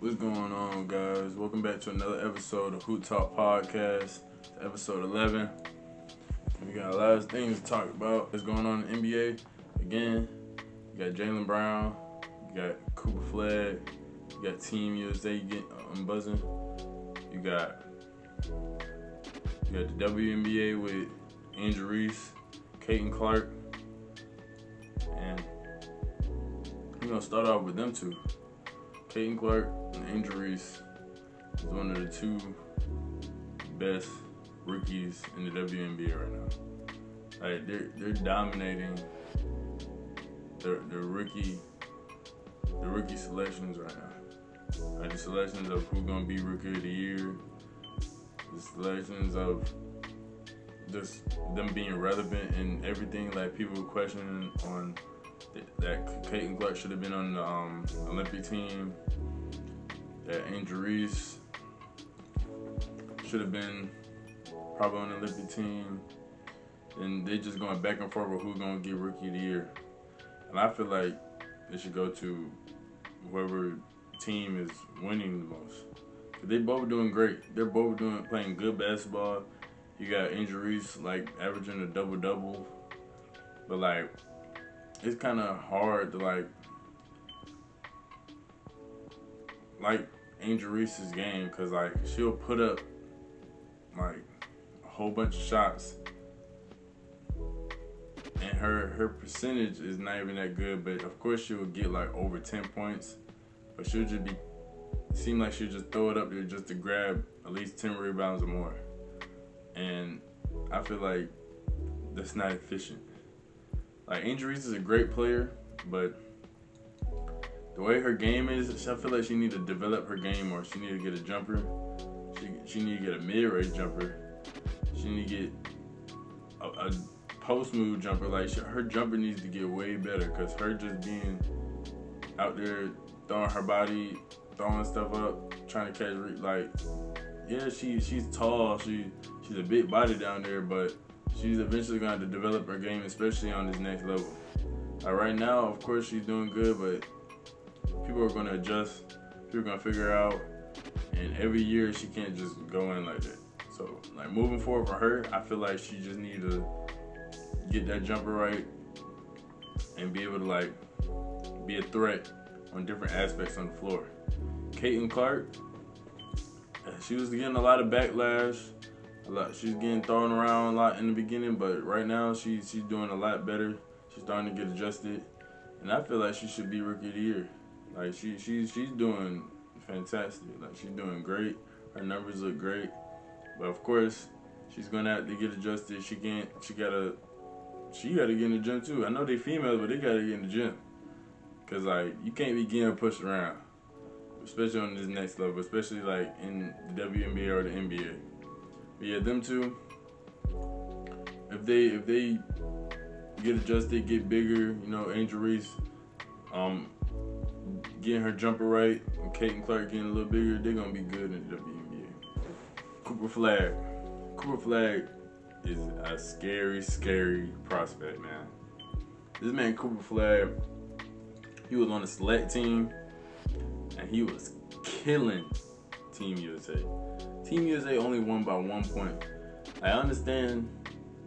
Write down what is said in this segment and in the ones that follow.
What's going on, guys? Welcome back to another episode of HoopTalk Podcast, episode 11. We got a lot of things to talk about. What's going on in the NBA? Again, you got Jaylen Brown, you got Cooper Flagg, you got Team USA buzzing. You got the WNBA with Reese, Catlin Clark, and we're gonna start off with them two. Catlin Clark and Reese is one of the two best rookies in the WNBA right now. Like they're dominating the rookie selections right now. Like the selections of who's gonna be rookie of the year, the selections of just them being relevant in everything. Like people questioning on that Catlin Clark should have been on the Olympic team, that Reese should have been probably on the Olympic team, and they just going back and forth with who's going to get Rookie of the Year. And I feel like they should go to whoever team is winning the most. They both doing great. They're both playing good basketball. You got Reese like averaging a double-double, but like it's kind of hard to like Reese's game, because like she'll put up like a whole bunch of shots and her percentage is not even that good, but of course she'll get like over 10 points, but she'll just seem like she'll just throw it up there just to grab at least 10 rebounds or more, and I feel like that's not efficient. Like Reese is a great player, but the way her game is, I feel like she needs to develop her game more. She needs to get a jumper. She needs to get a mid-range jumper. She needs to get a post-move jumper. Like her jumper needs to get way better, because her just being out there throwing her body, throwing stuff up, trying to catch. Like, yeah, she's tall. She's a big body down there, but she's eventually going to have to develop her game, especially on this next level. Like right now, of course, she's doing good, but people are going to adjust. People are going to figure out. And every year, she can't just go in like that. So, like, moving forward for her, I feel like she just needs to get that jumper right and be able to, like, be a threat on different aspects on the floor. Catlin Clark, she was getting a lot of backlash. She's getting thrown around a lot in the beginning, but right now she's doing a lot better. She's starting to get adjusted, and I feel like she should be Rookie of the Year. Like she's doing fantastic. Like she's doing great. Her numbers look great, but of course she's gonna have to get adjusted. She gotta get in the gym too. I know they females, but they gotta get in the gym, cause like you can't be getting pushed around, especially on this next level, especially like in the WNBA or the NBA. But yeah, them two, if they get adjusted, get bigger, you know, Reese, getting her jumper right, and Catlin Clark getting a little bigger, they're gonna be good in the WNBA. Cooper Flagg is a scary prospect, man. This man Cooper Flagg, he was on the select team, and he was killing Team USA. Team USA only won by 1 point. I understand,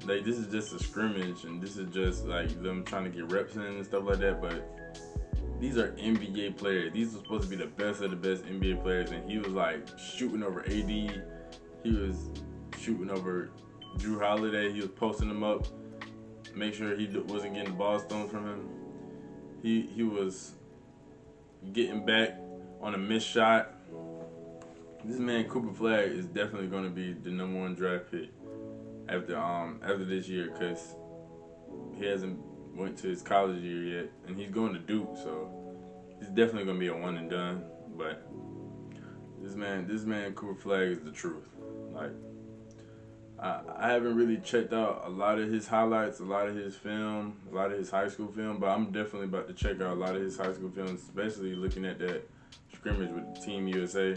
like, this is just a scrimmage, and this is just, like, them trying to get reps in and stuff like that, but these are NBA players. These are supposed to be the best of the best NBA players, and he was, like, shooting over AD. He was shooting over Drew Holiday. He was posting them up, make sure he wasn't getting the ball stolen from him. He was getting back on a missed shot. This man Cooper Flagg is definitely going to be the number 1 draft pick after this year, because he hasn't went to his college year yet, and he's going to Duke, so he's definitely going to be a one and done. But this man Cooper Flagg is the truth. Like I haven't really checked out a lot of his highlights, a lot of his film, a lot of his high school film, but I'm definitely about to check out a lot of his high school films, especially looking at that scrimmage with Team USA.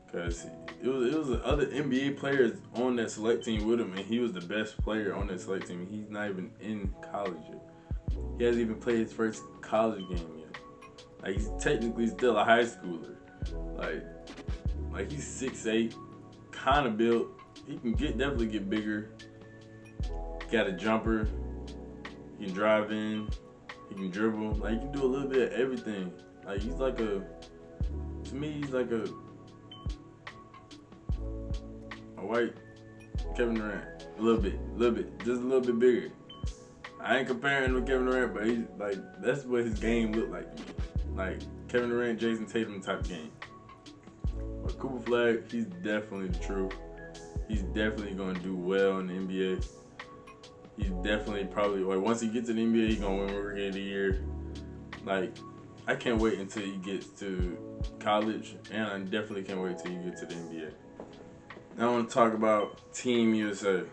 Because it was other NBA players on that select team with him, and he was the best player on that select team. He's not even in college yet. He hasn't even played his first college game yet. Like, he's technically still a high schooler. Like he's 6'8", kind of built. He can definitely get bigger. Got a jumper. He can drive in. He can dribble. Like, he can do a little bit of everything. Like, he's like to me, he's like a white Kevin Durant. A little bit, just a little bit bigger. I ain't comparing him to Kevin Durant, but he's like, that's what his game looked like to me. Like, Kevin Durant, Jason Tatum type game. But Cooper Flagg, he's definitely the truth. He's definitely going to do well in the NBA. He's definitely probably, like, once he gets to the NBA, he's going to win Rookie of the Year. Like, I can't wait until he gets to college, and I definitely can't wait until he gets to the NBA. Now I want to talk about Team USA.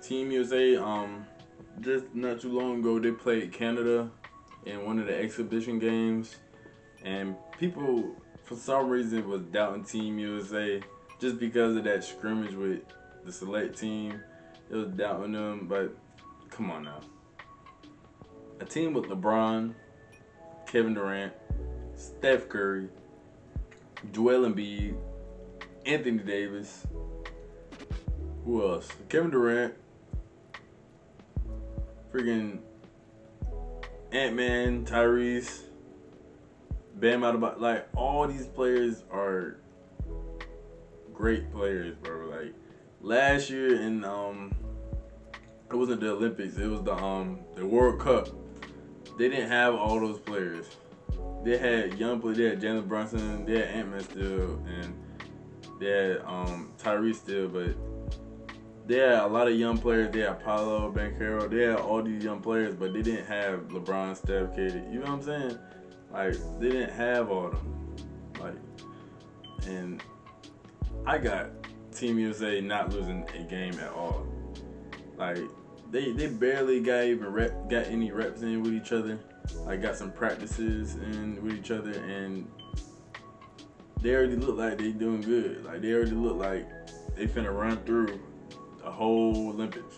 Team USA, just not too long ago, they played Canada in one of the exhibition games, and people, for some reason, was doubting Team USA just because of that scrimmage with the select team. It was doubting them, but come on now. A team with LeBron, Kevin Durant, Steph Curry, Joel Embiid, Anthony Davis. Who else? Kevin Durant, freaking Ant-Man, Tyrese, Bam Adebayo. Like, all these players are great players, bro. Like, last year in it wasn't the Olympics, it was the World Cup. They didn't have all those players. They had young players. They had Jaylen Brunson, they had Ant-Man still, and they had Tyrese still, but they had a lot of young players. They had Paolo Banchero. They had all these young players, but they didn't have LeBron, Steph, KD. You know what I'm saying? Like, they didn't have all of them. Like, and I got Team USA not losing a game at all. Like, they barely got any reps in with each other. Like, got some practices in with each other, and they already look like they doing good. Like, they already look like they finna run through the whole Olympics.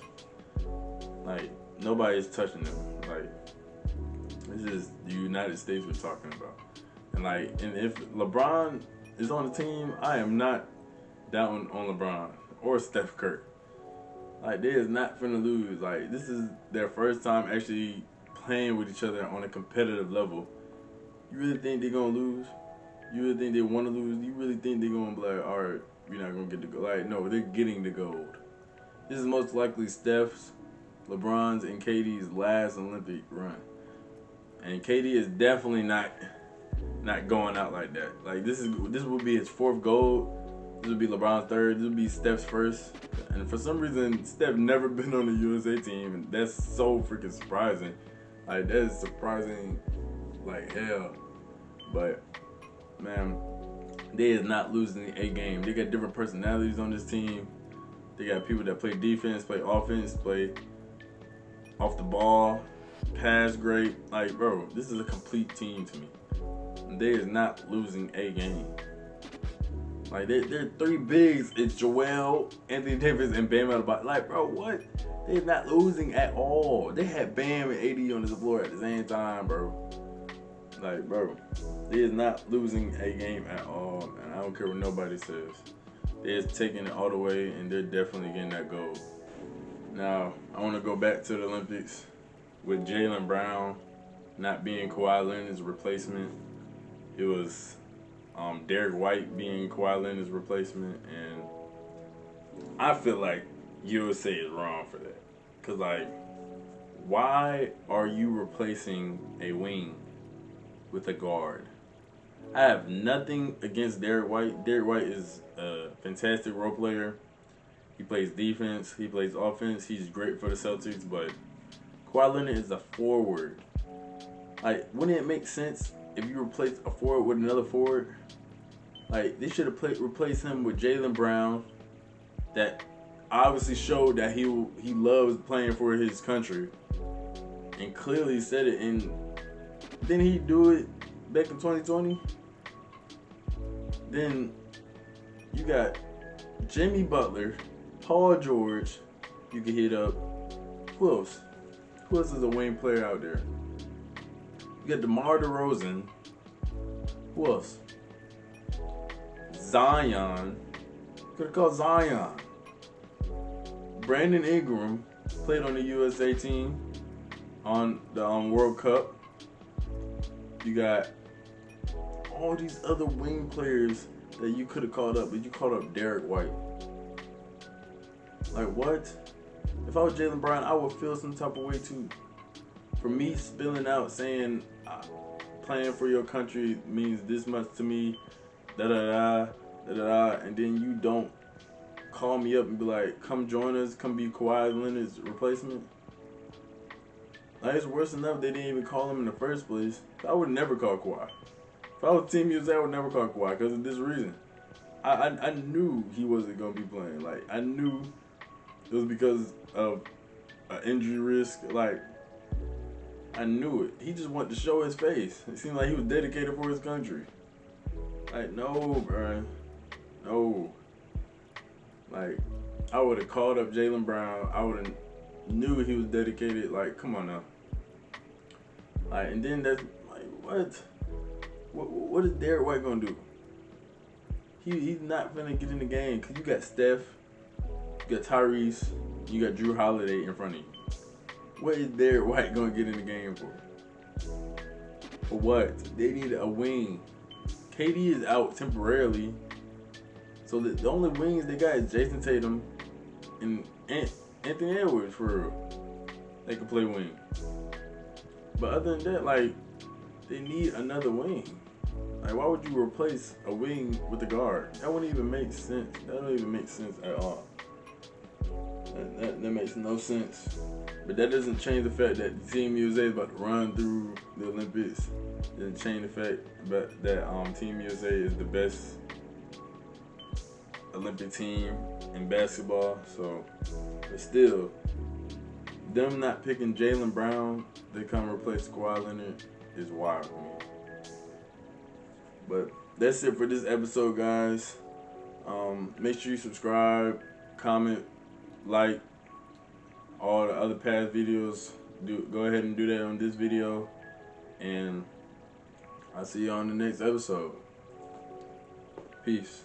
Like, nobody's touching them. Like, it's just the United States we're talking about. And if LeBron is on the team, I am not down on LeBron or Steph Curry. Like, they is not finna lose. Like, this is their first time actually playing with each other on a competitive level. You really think they're gonna lose? You really think they want to lose? You really think they're gonna be like, all right, we're not gonna get the gold? Like, no, they're getting the gold. This is most likely Steph's, LeBron's, and KD's last Olympic run. And KD is definitely not going out like that. Like, this will be his fourth gold. This will be LeBron's third. This will be Steph's first. And for some reason, Steph never been on the USA team, and that's so freaking surprising. Like, that is surprising like hell. But, man, they is not losing a game. They got different personalities on this team. They got people that play defense, play offense, play off the ball, pass great. Like, bro, this is a complete team to me. They is not losing a game. Like, they're three bigs. It's Joel, Anthony Davis, and Bam Adebayo. Like, bro, what? They're not losing at all. They had Bam and AD on the floor at the same time, bro. Like, bro, they is not losing a game at all, man. I don't care what nobody says. They're taking it all the way, and they're definitely getting that gold. Now, I want to go back to the Olympics with Jaylen Brown not being Kawhi Leonard's replacement. It was Derek White being Kawhi Leonard's replacement, and I feel like USA is wrong for that. Because, like, why are you replacing a wing with a guard? I have nothing against Derek White. Derek White is a fantastic role player. He plays defense. He plays offense. He's great for the Celtics, but Kawhi Leonard is a forward. Like, wouldn't it make sense if you replace a forward with another forward? Like, they should have replaced him with Jaylen Brown, that obviously showed that he loves playing for his country, and clearly said it. And didn't he do it back in 2020? Then you got Jimmy Butler, Paul George, you can hit up. Who else? Who else is a wing player out there? You got DeMar DeRozan. Who else? Zion. Could have called Zion. Brandon Ingram played on the USA team on the World Cup. You got all these other wing players that you could have called up, but you called up Derek White. Like, what? If I was Jaylen Brown, I would feel some type of way too. For me spilling out saying playing for your country means this much to me, and then you don't call me up and be like, come join us, come be Kawhi Leonard's replacement. Like, it's worse enough they didn't even call him in the first place. I would never call Kawhi. If I was Team USA, I would never call Kawhi because of this reason. I knew he wasn't going to be playing. Like, I knew it was because of an injury risk. Like, I knew it. He just wanted to show his face. It seemed like he was dedicated for his country. Like, no, bro. No. Like, I would have called up Jaylen Brown. I would have knew he was dedicated. Like, come on now. Like, and then that's like, what? What is Derek White gonna do? He's not gonna get in the game because you got Steph, you got Tyrese, you got Drew Holiday in front of you. What is Derek White gonna get in the game for? For what? They need a wing. KD is out temporarily, so the only wings they got is Jason Tatum and Anthony Edwards for real. They can play wing. But other than that, like, they need another wing. Like, why would you replace a wing with a guard? That wouldn't even make sense. That don't even make sense at all. That makes no sense. But that doesn't change the fact that Team USA is about to run through the Olympics. It doesn't change the fact that Team USA is the best Olympic team in basketball. So, but still, them not picking Jaylen Brown to come replace Kawhi Leonard is wild to me. But that's it for this episode, guys. Make sure you subscribe, comment, like all the other past videos. Go ahead and do that on this video. And I'll see you on the next episode. Peace.